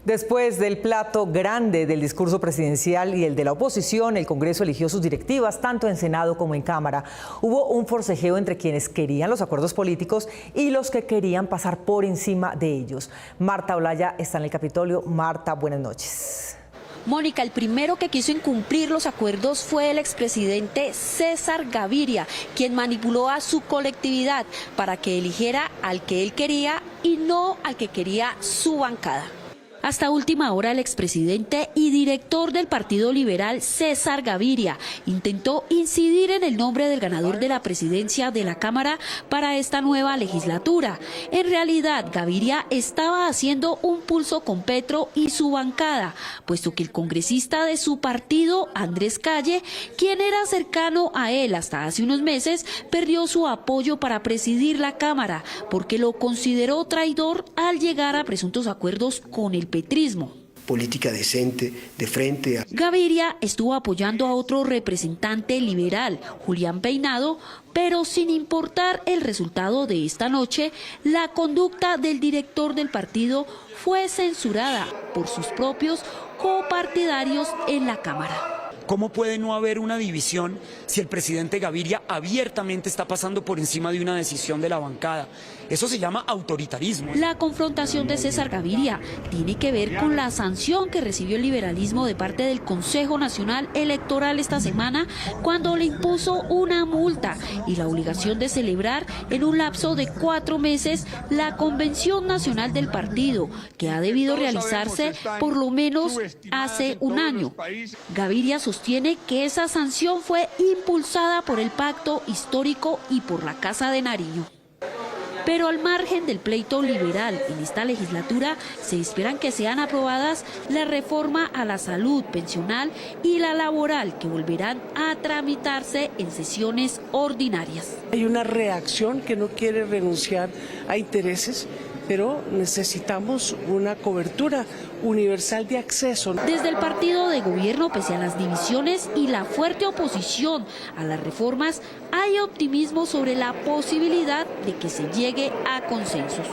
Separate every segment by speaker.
Speaker 1: Después del plato grande del discurso presidencial y el de la oposición, el Congreso eligió sus directivas tanto en Senado como en Cámara. Hubo un forcejeo entre quienes querían los acuerdos políticos y los que querían pasar por encima de ellos. Marta Olaya está en el Capitolio. Marta, buenas noches.
Speaker 2: Mónica, el primero que quiso incumplir los acuerdos fue el expresidente César Gaviria, quien manipuló a su colectividad para que eligiera al que él quería y no al que quería su bancada. Hasta última hora, el expresidente y director del Partido Liberal, César Gaviria, intentó incidir en el nombre del ganador de la presidencia de la Cámara para esta nueva legislatura. En realidad, Gaviria estaba haciendo un pulso con Petro y su bancada, puesto que el congresista de su partido, Andrés Calle, quien era cercano a él hasta hace unos meses, perdió su apoyo para presidir la Cámara, porque lo consideró traidor al llegar a presuntos acuerdos con el petrismo.
Speaker 3: Política decente, de frente a...
Speaker 2: Gaviria estuvo apoyando a otro representante liberal, Julián Peinado, pero sin importar el resultado de esta noche, la conducta del director del partido fue censurada por sus propios copartidarios en la Cámara.
Speaker 4: ¿Cómo puede no haber una división si el presidente Gaviria abiertamente está pasando por encima de una decisión de la bancada? Eso se llama autoritarismo.
Speaker 2: La confrontación de César Gaviria tiene que ver con la sanción que recibió el liberalismo de parte del Consejo Nacional Electoral esta semana, cuando le impuso una multa y la obligación de celebrar en un lapso de 4 meses la Convención Nacional del partido, que ha debido realizarse por lo menos hace un año. Gaviria sostiene que esa sanción fue impulsada por el Pacto Histórico y por la Casa de Nariño. Pero al margen del pleito liberal en esta legislatura, se esperan que sean aprobadas la reforma a la salud pensional y la laboral, que volverán a tramitarse en sesiones ordinarias.
Speaker 5: Hay una reacción que no quiere renunciar a intereses, pero necesitamos una cobertura universal de acceso.
Speaker 2: Desde el partido de gobierno, pese a las divisiones y la fuerte oposición a las reformas, hay optimismo sobre la posibilidad de que se llegue a consensos.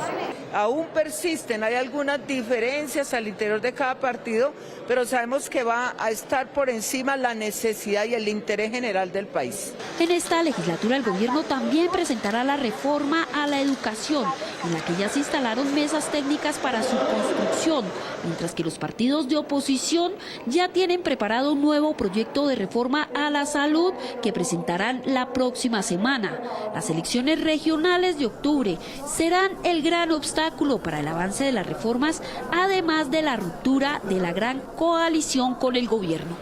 Speaker 6: Aún persisten, hay algunas diferencias al interior de cada partido, pero sabemos que va a estar por encima la necesidad y el interés general del país.
Speaker 2: En esta legislatura el gobierno también presentará la reforma a la educación, en la que ya se instalaron mesas técnicas para su construcción, mientras que los partidos de oposición ya tienen preparado un nuevo proyecto de reforma a la salud que presentarán la próxima semana. Las elecciones regionales de octubre serán el gran obstáculo para el avance de las reformas, además de la ruptura de la gran coalición con el gobierno.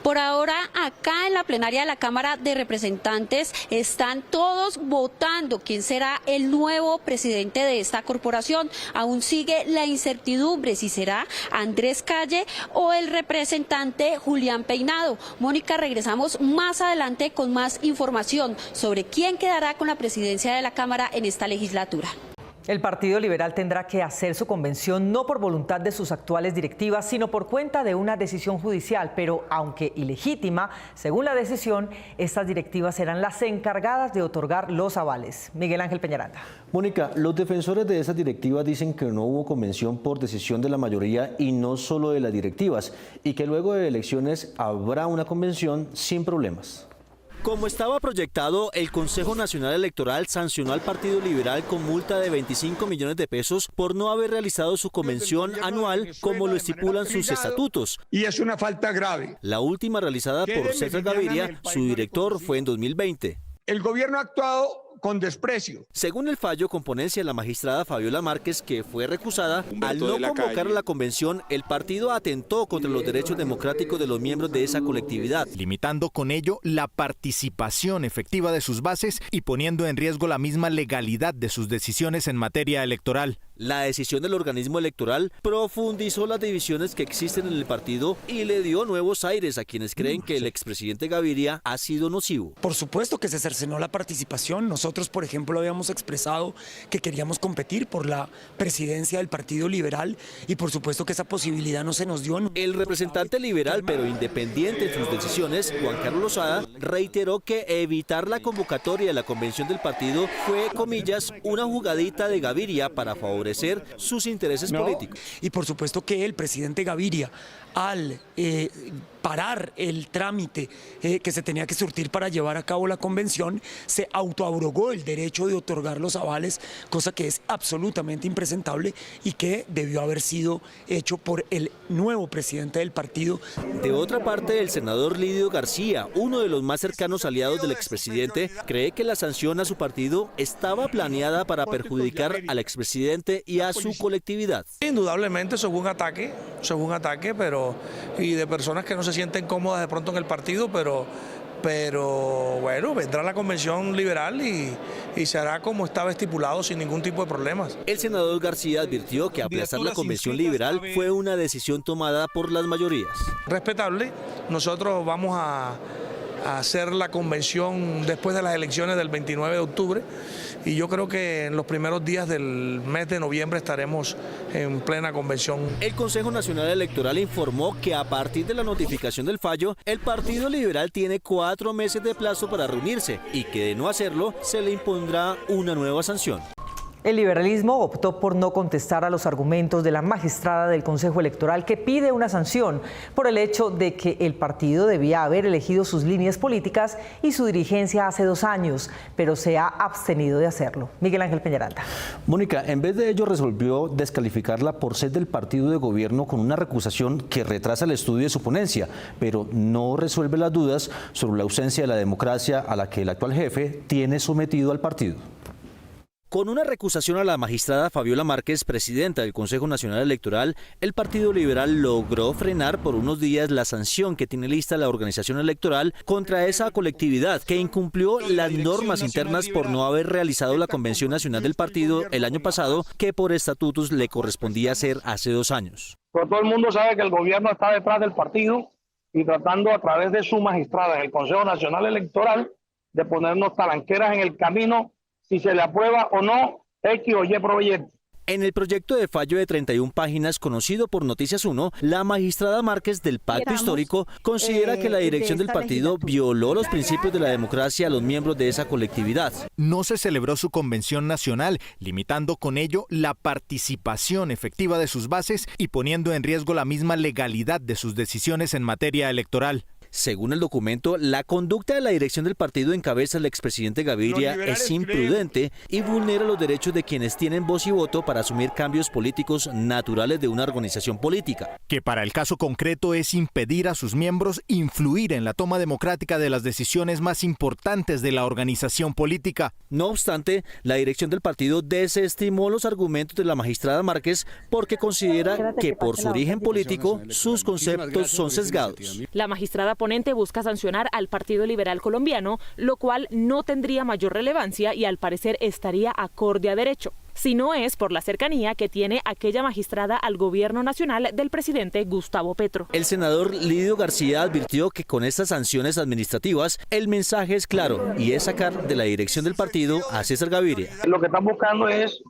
Speaker 2: Por ahora, acá en la plenaria de la Cámara de Representantes están todos votando quién será el nuevo presidente de esta corporación. Aún sigue la incertidumbre si será Andrés Calle o el representante Julián Peinado. Mónica, regresamos más adelante con más información sobre quién quedará con la presidencia de la Cámara en esta legislatura.
Speaker 1: El Partido Liberal tendrá que hacer su convención no por voluntad de sus actuales directivas, sino por cuenta de una decisión judicial. Pero aunque ilegítima, según la decisión, estas directivas serán las encargadas de otorgar los avales. Miguel Ángel Peñaranda.
Speaker 7: Mónica, los defensores de esas directivas dicen que no hubo convención por decisión de la mayoría y no solo de las directivas, y que luego de elecciones habrá una convención sin problemas. Como estaba proyectado, el Consejo Nacional Electoral sancionó al Partido Liberal con multa de 25 millones de pesos por no haber realizado su convención anual como lo estipulan sus estatutos.
Speaker 8: Y es una falta grave.
Speaker 7: La última realizada por César Gaviria, su director, fue en 2020.
Speaker 8: El gobierno ha actuado con desprecio.
Speaker 7: Según el fallo con ponencia de la magistrada Fabiola Márquez, que fue recusada, al no convocar a la convención, el partido atentó contra los derechos democráticos de los miembros de esa colectividad,
Speaker 9: limitando con ello la participación efectiva de sus bases y poniendo en riesgo la misma legalidad de sus decisiones en materia electoral.
Speaker 7: La decisión del organismo electoral profundizó las divisiones que existen en el partido y le dio nuevos aires a quienes creen que el expresidente Gaviria ha sido nocivo.
Speaker 4: Por supuesto que se cercenó la participación. Nosotros, por ejemplo, habíamos expresado que queríamos competir por la presidencia del Partido Liberal y por supuesto que esa posibilidad no se nos dio.
Speaker 7: El representante liberal, pero independiente en sus decisiones, Juan Carlos Lozada, reiteró que evitar la convocatoria de la convención del partido fue, comillas, una jugadita de Gaviria para favorecer
Speaker 10: favorecer sus intereses políticos.
Speaker 4: Y por supuesto que el presidente Gaviria, al parar el trámite que se tenía que surtir para llevar a cabo la convención, se autoabrogó el derecho de otorgar los avales, cosa que es absolutamente impresentable y que debió haber sido hecho por el nuevo presidente del partido.
Speaker 10: De otra parte, el senador Lídio García, uno de los más cercanos aliados del expresidente, cree que la sanción a su partido estaba planeada para perjudicar al expresidente y a su colectividad.
Speaker 11: Indudablemente eso fue un ataque, pero y de personas que no se sienten cómodas de pronto en el partido, pero bueno, vendrá la convención liberal y se hará como estaba estipulado sin ningún tipo de problemas.
Speaker 10: El senador García advirtió que aplazar la convención liberal fue una decisión tomada por las mayorías.
Speaker 11: Respetable, nosotros vamos a hacer la convención después de las elecciones del 29 de octubre y yo creo que en los primeros días del mes de noviembre estaremos en plena convención.
Speaker 10: El Consejo Nacional Electoral informó que a partir de la notificación del fallo, el Partido Liberal tiene 4 meses de plazo para reunirse y que de no hacerlo se le impondrá una nueva sanción.
Speaker 1: El liberalismo optó por no contestar a los argumentos de la magistrada del Consejo Electoral que pide una sanción por el hecho de que el partido debía haber elegido sus líneas políticas y su dirigencia hace 2 años, pero se ha abstenido de hacerlo. Miguel Ángel Peñaranda.
Speaker 7: Mónica, en vez de ello resolvió descalificarla por ser del partido de gobierno con una recusación que retrasa el estudio de su ponencia, pero no resuelve las dudas sobre la ausencia de la democracia a la que el actual jefe tiene sometido al partido.
Speaker 10: Con una recusación a la magistrada Fabiola Márquez, presidenta del Consejo Nacional Electoral, el Partido Liberal logró frenar por unos días la sanción que tiene lista la organización electoral contra esa colectividad que incumplió las normas internas por no haber realizado la Convención Nacional del partido el año pasado, que por estatutos le correspondía hacer hace 2 años.
Speaker 12: Pero todo el mundo sabe que el gobierno está detrás del partido y tratando a través de su magistrada en el Consejo Nacional Electoral de ponernos talanqueras en el camino si se le aprueba o no X o Y proyecto.
Speaker 10: En el proyecto de fallo de 31 páginas conocido por Noticias 1, la magistrada Márquez del Pacto Histórico considera que la dirección del partido violó los principios de la democracia a los miembros de esa colectividad.
Speaker 9: No se celebró su convención nacional, limitando con ello la participación efectiva de sus bases y poniendo en riesgo la misma legalidad de sus decisiones en materia electoral.
Speaker 10: Según el documento, la conducta de la dirección del partido en cabeza del expresidente Gaviria es imprudente y vulnera los derechos de quienes tienen voz y voto para asumir cambios políticos naturales de una organización política.
Speaker 9: Que para el caso concreto es impedir a sus miembros influir en la toma democrática de las decisiones más importantes de la organización política.
Speaker 10: No obstante, la dirección del partido desestimó los argumentos de la magistrada Márquez porque considera que por su origen político sus conceptos son sesgados.
Speaker 13: La magistrada ponente busca sancionar al Partido Liberal Colombiano, lo cual no tendría mayor relevancia y al parecer estaría acorde a derecho, si no es por la cercanía que tiene aquella magistrada al gobierno nacional del presidente Gustavo Petro.
Speaker 10: El senador Lídio García advirtió que con estas sanciones administrativas el mensaje es claro y es sacar de la dirección del partido a César Gaviria.
Speaker 12: Lo que están buscando es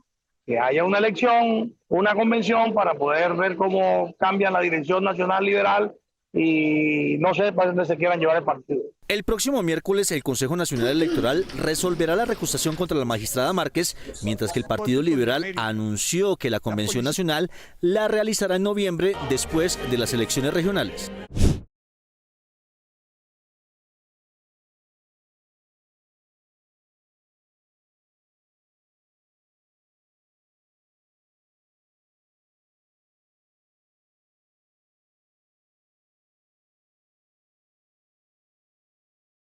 Speaker 12: que haya una elección, una convención para poder ver cómo cambia la dirección nacional liberal y no sé para dónde se quieran llevar el partido.
Speaker 10: El próximo miércoles el Consejo Nacional Electoral resolverá la recusación contra la magistrada Márquez, mientras que el Partido Liberal anunció que la Convención Nacional la realizará en noviembre después de las elecciones regionales.